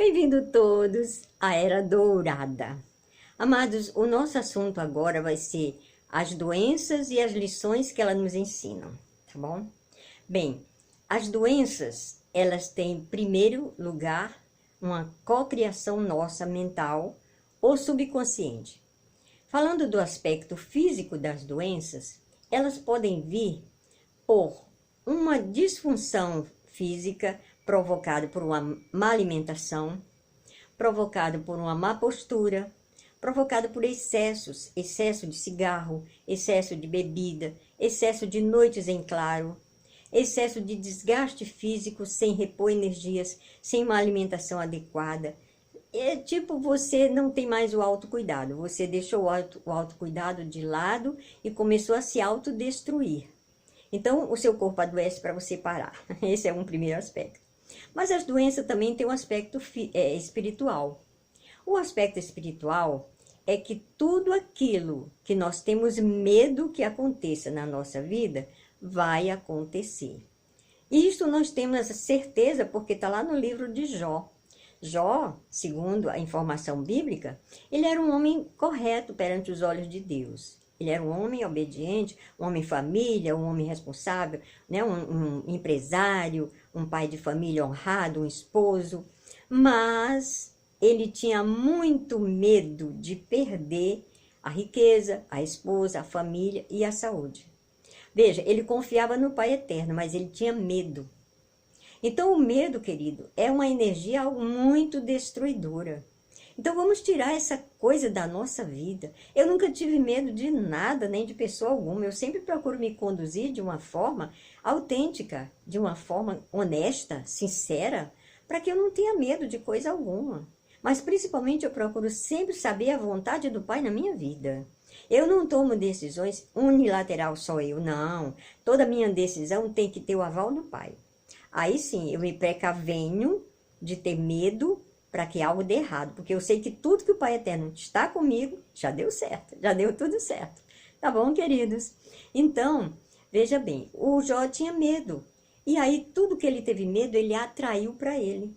Bem-vindo todos à Era Dourada. Amados, o nosso assunto agora vai ser as doenças e as lições que elas nos ensinam, tá bom? Bem, as doenças, elas têm em primeiro lugar uma cocriação nossa mental ou subconsciente. Falando do aspecto físico das doenças, elas podem vir por uma disfunção física provocada por uma má alimentação, provocada por uma má postura, provocado por excessos, excesso de cigarro, excesso de bebida, excesso de noites em claro, excesso de desgaste físico sem repor energias, sem uma alimentação adequada. É tipo, você não tem mais o autocuidado, você deixou o autocuidado de lado e começou a se autodestruir. Então, o seu corpo adoece para você parar. Esse é um primeiro aspecto. Mas as doenças também têm um aspecto espiritual. O aspecto espiritual é que tudo aquilo que nós temos medo que aconteça na nossa vida, vai acontecer. Isso nós temos essa certeza porque está lá no livro de Jó. Jó, segundo a informação bíblica, ele era um homem correto perante os olhos de Deus. Ele era um homem obediente, um homem família, um homem responsável, né? um empresário, um pai de família honrado, um esposo. Mas ele tinha muito medo de perder a riqueza, a esposa, a família e a saúde. Veja, ele confiava no Pai Eterno, mas ele tinha medo. Então o medo, querido, é uma energia muito destruidora. Então vamos tirar essa coisa da nossa vida. Eu nunca tive medo de nada, nem de pessoa alguma. Eu sempre procuro me conduzir de uma forma autêntica, de uma forma honesta, sincera, para que eu não tenha medo de coisa alguma. Mas principalmente eu procuro sempre saber a vontade do Pai na minha vida. Eu não tomo decisões unilateral só eu, não. Toda minha decisão tem que ter o aval do Pai. Aí sim, eu me precavenho de ter medo para que algo dê errado, porque eu sei que tudo que o Pai Eterno está comigo, já deu certo, já deu tudo certo. Tá bom, queridos? Então, veja bem, o Jó tinha medo, e aí tudo que ele teve medo, ele atraiu para ele.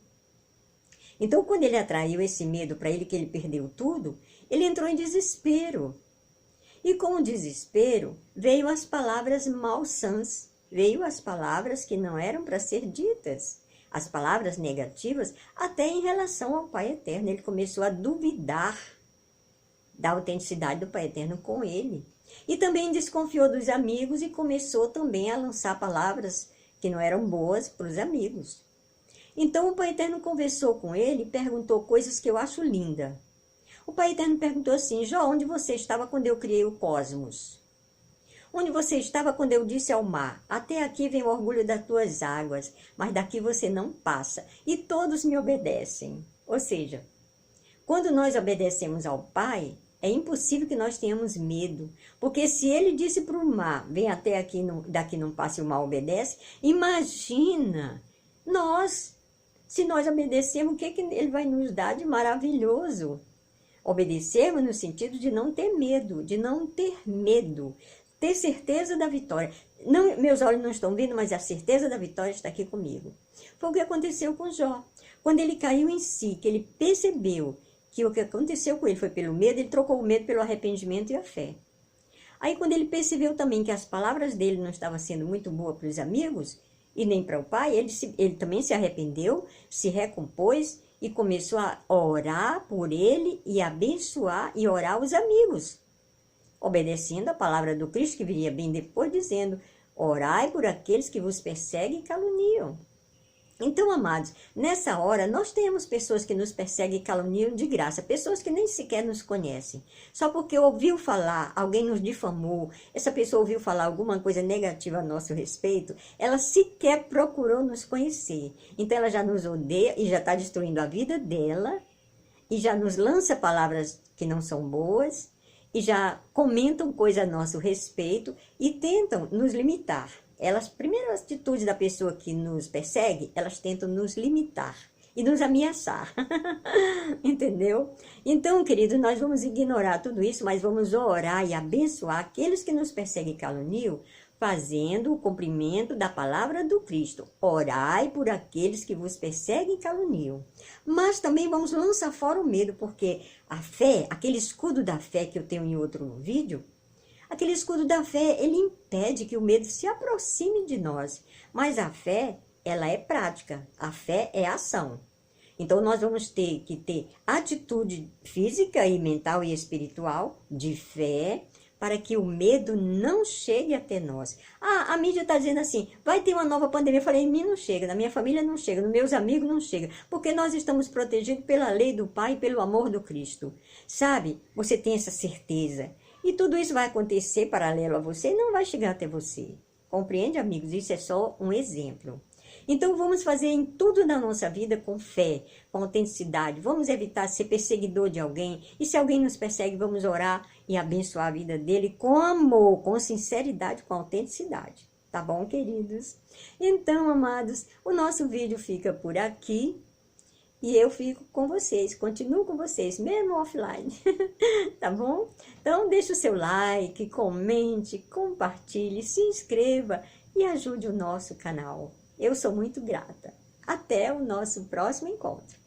Então, quando ele atraiu esse medo para ele, que ele perdeu tudo, ele entrou em desespero. E com o desespero, veio as palavras malsãs, veio as palavras que não eram para ser ditas. As palavras negativas, até em relação ao Pai Eterno. Ele começou a duvidar da autenticidade do Pai Eterno com ele. E também desconfiou dos amigos e começou também a lançar palavras que não eram boas para os amigos. Então o Pai Eterno conversou com ele e perguntou coisas que eu acho linda. O Pai Eterno perguntou assim: Jó, onde você estava quando eu criei o cosmos? Onde você estava quando eu disse ao mar, até aqui vem o orgulho das tuas águas, mas daqui você não passa, e todos me obedecem. Ou seja, quando nós obedecemos ao Pai, é impossível que nós tenhamos medo, porque se ele disse para o mar, vem até aqui, daqui não passa e o mar obedece, imagina se nós obedecemos, o que ele vai nos dar de maravilhoso? Obedecermos no sentido de não ter medo, ter certeza da vitória. Não, meus olhos não estão vendo, mas a certeza da vitória está aqui comigo. Foi o que aconteceu com Jó. Quando ele caiu em si, que ele percebeu que o que aconteceu com ele foi pelo medo, ele trocou o medo pelo arrependimento e a fé. Aí quando ele percebeu também que as palavras dele não estavam sendo muito boas para os amigos, e nem para o pai, ele também se arrependeu, se recompôs e começou a orar por ele e abençoar e orar os amigos. Obedecendo a palavra do Cristo, que viria bem depois, dizendo: orai por aqueles que vos perseguem e caluniam. Então, amados, nessa hora, nós temos pessoas que nos perseguem e caluniam de graça, pessoas que nem sequer nos conhecem. Só porque ouviu falar, alguém nos difamou, essa pessoa ouviu falar alguma coisa negativa a nosso respeito, ela sequer procurou nos conhecer. Então, ela já nos odeia e já está destruindo a vida dela, e já nos lança palavras que não são boas, e já comentam coisas a nosso respeito e tentam nos limitar. Primeira atitude da pessoa que nos persegue, elas tentam nos limitar e nos ameaçar. Entendeu? Então, querido, nós vamos ignorar tudo isso, mas vamos orar e abençoar aqueles que nos perseguem e caluniam, fazendo o cumprimento da palavra do Cristo. Orai por aqueles que vos perseguem e caluniam. Mas também vamos lançar fora o medo, porque a fé, aquele escudo da fé que eu tenho em outro vídeo, aquele escudo da fé, ele impede que o medo se aproxime de nós. Mas a fé, ela é prática, a fé é ação. Então, nós vamos ter que ter atitude física e mental e espiritual de fé, para que o medo não chegue até nós. Ah, a mídia está dizendo assim, vai ter uma nova pandemia. Eu falei, em mim não chega, na minha família não chega, nos meus amigos não chega, porque nós estamos protegidos pela lei do Pai e pelo amor do Cristo. Sabe, você tem essa certeza. E tudo isso vai acontecer paralelo a você e não vai chegar até você. Compreende, amigos? Isso é só um exemplo. Então, vamos fazer em tudo na nossa vida com fé, com autenticidade. Vamos evitar ser perseguidor de alguém. E se alguém nos persegue, vamos orar e abençoar a vida dele com amor, com sinceridade, com autenticidade. Tá bom, queridos? Então, amados, o nosso vídeo fica por aqui. E eu fico com vocês, continuo com vocês, mesmo offline, tá bom? Então, deixa o seu like, comente, compartilhe, se inscreva e ajude o nosso canal. Eu sou muito grata. Até o nosso próximo encontro.